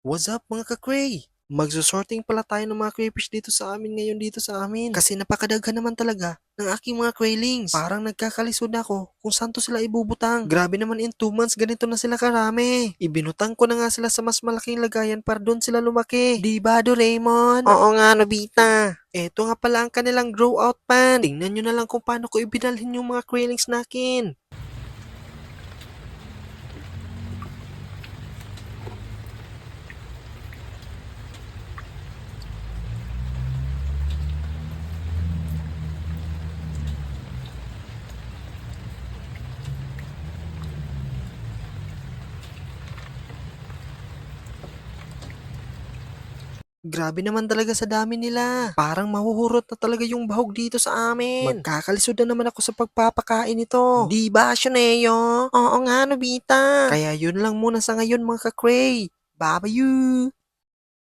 What's up mga ka-Cray? Magsusorting pala tayo ng mga crayfish dito sa amin ngayon dito sa amin. Kasi napakadaghan naman talaga ng aking mga craylings. Parang nagkakalisod na ako kung saan to sila ibubutang. Grabe naman in 2 months ganito na sila karami. Ibinutang ko na nga sila sa mas malaking lagayan para doon sila lumaki. Di ba Doraemon? Oo nga Nobita. Eto nga pala ang kanilang grow out pan. Tingnan nyo na lang kung paano ko ibinalhin yung mga craylings nakin. Grabe naman talaga sa dami nila. Parang mahuhurot na talaga yung bahog dito sa amin. Magkakalisod na naman ako sa pagpapakain nito. Di ba, Shuneo? Oo nga, Nobita. Kaya yun lang muna sa ngayon mga ka-Cray. Bye-bye!